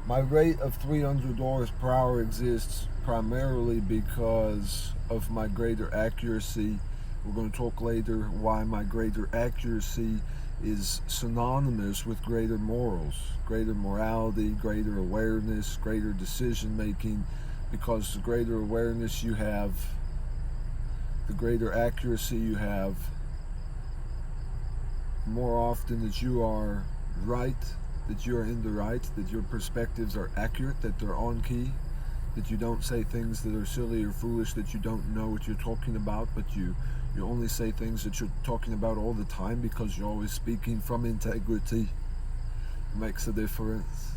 My rate of $300 per hour exists primarily because of my greater accuracy. We're going to talk later why my greater accuracy is synonymous with greater morals, greater morality, greater awareness, greater decision making, because the greater awareness you have, the greater accuracy you have, more often that you are right, that you're in the right, that your perspectives are accurate, that they're on key, that you don't say things that are silly or foolish, that you don't know what you're talking about, but you only say things that you're talking about all the time because you're always speaking from integrity. It makes a difference.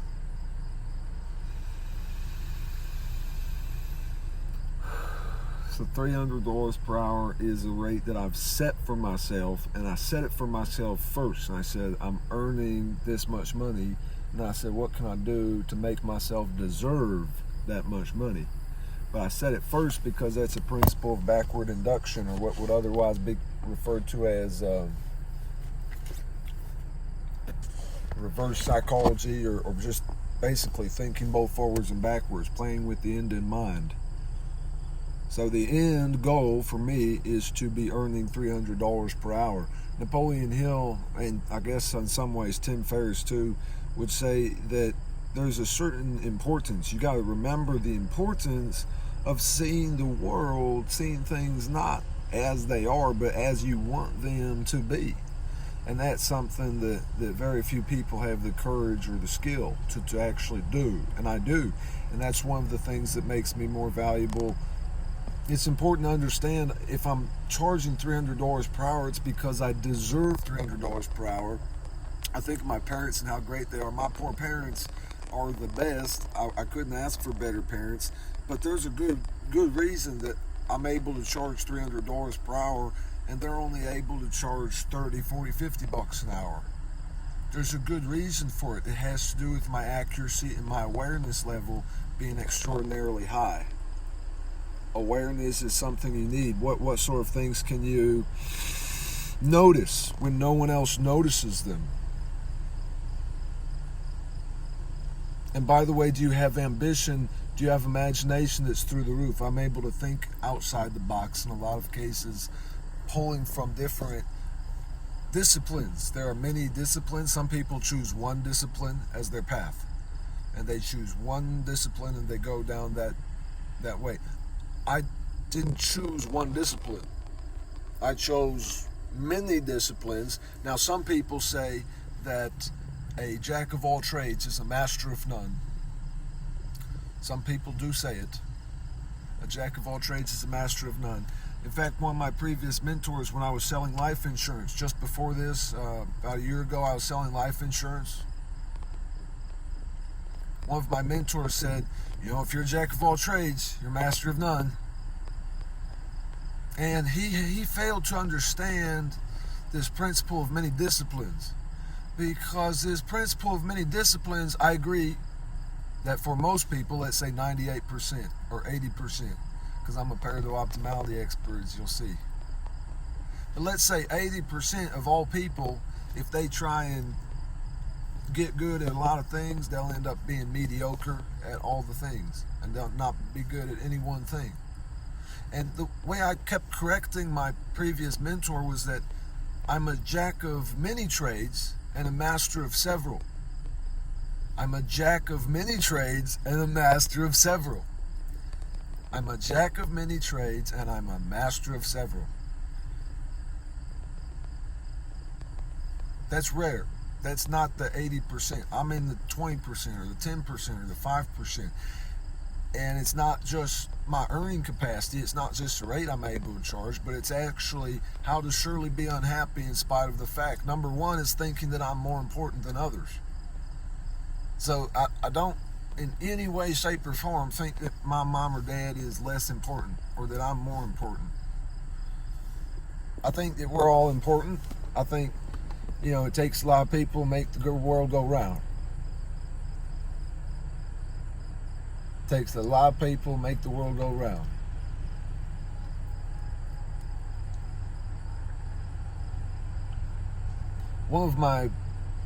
So $300 per hour is a rate that I've set for myself, and I set it for myself first. And I said, I'm earning this much money, and I said, what can I do to make myself deserve that much money? But I set it first because that's a principle of backward induction, or what would otherwise be referred to as reverse psychology, or just basically thinking both forwards and backwards, playing with the end in mind. So the end goal for me is to be earning $300 per hour. Napoleon Hill, and I guess in some ways Tim Ferriss too, would say that there's a certain importance. You got to remember the importance of seeing the world, seeing things not as they are, but as you want them to be. And that's something that very few people have the courage or the skill to actually do. And I do. And that's one of the things that makes me more valuable. It's important to understand, if I'm charging $300 per hour, it's because I deserve $300 per hour. I think of my parents and how great they are. My poor parents are the best. I couldn't ask for better parents. But there's a good reason that I'm able to charge $300 per hour, and they're only able to charge 30, 40, 50 bucks an hour. There's a good reason for it. It has to do with my accuracy and my awareness level being extraordinarily high. Awareness is something you need. What sort of things can you notice when no one else notices them? And by the way, do you have ambition? Do you have imagination that's through the roof? I'm able to think outside the box in a lot of cases, pulling from different disciplines. There are many disciplines. Some people choose one discipline as their path, and they choose one discipline and they go down that way. I didn't choose one discipline. I chose many disciplines. Now, some people say that a jack of all trades is a master of none. Some people do say it. A jack of all trades is a master of none. In fact, one of my previous mentors, when I was selling life insurance, just before this, about a year ago, I was selling life insurance. One of my mentors said, if you're a jack of all trades, you're a master of none. And he failed to understand this principle of many disciplines. Because this principle of many disciplines, I agree that for most people, let's say 98% or 80%, because I'm a optimality expert, as you'll see. But let's say 80% of all people, if they try and get good at a lot of things, they'll end up being mediocre at all the things, and they'll not be good at any one thing. And the way I kept correcting my previous mentor was that I'm a jack of many trades and a master of several. I'm a jack of many trades and a master of several. I'm a jack of many trades and I'm a master of several. That's rare. That's not the 80%. I'm in the 20% or the 10% or the 5%. And it's not just my earning capacity. It's not just the rate I'm able to charge, but it's actually how to surely be unhappy in spite of the fact. Number one is thinking that I'm more important than others. So I don't in any way, shape, or form think that my mom or dad is less important or that I'm more important. I think that we're all important. I think, it takes a lot of people to make the world go round. It takes a lot of people to make the world go round. One of my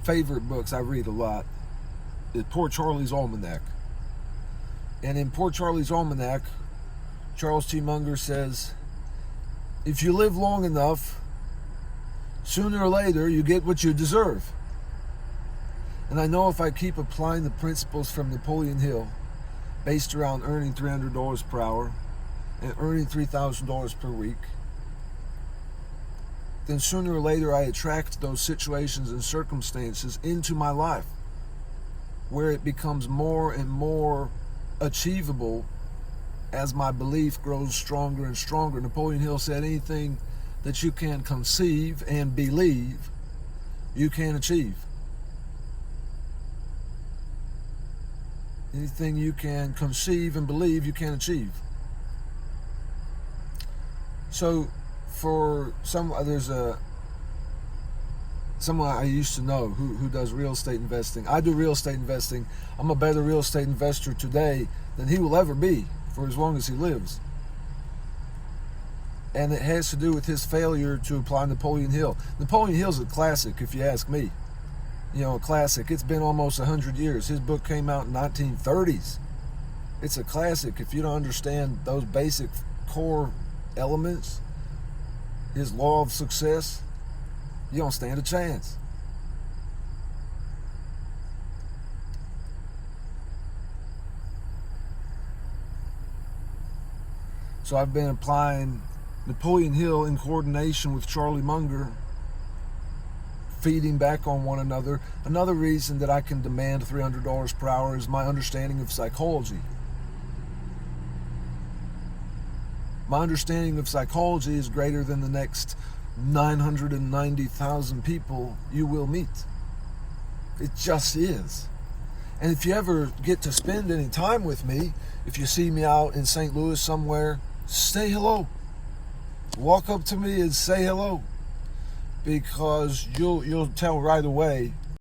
favorite books, I read a lot, Poor Charlie's Almanac. And in Poor Charlie's Almanac, Charles T. Munger says, if you live long enough, sooner or later you get what you deserve. And I know if I keep applying the principles from Napoleon Hill, based around earning $300 per hour and earning $3,000 per week, then sooner or later I attract those situations and circumstances into my life where it becomes more and more achievable as my belief grows stronger and stronger. Napoleon Hill said anything that you can conceive and believe, you can achieve. Anything you can conceive and believe, you can achieve. So for there's someone I used to know who does real estate investing. I do real estate investing. I'm a better real estate investor today than he will ever be for as long as he lives. And it has to do with his failure to apply Napoleon Hill. Napoleon Hill's a classic, if you ask me. You know, a classic. It's been almost 100 years. His book came out in 1930s. It's a classic. If you don't understand those basic core elements, his law of success, you don't stand a chance. So I've been applying Napoleon Hill in coordination with Charlie Munger, feeding back on one another. Another reason that I can demand $300 per hour is my understanding of psychology. My understanding of psychology is greater than the next 990,000 people you will meet. It just is. And if you ever get to spend any time with me, if you see me out in St. Louis somewhere, say hello. Walk up to me and say hello. Because you'll tell right away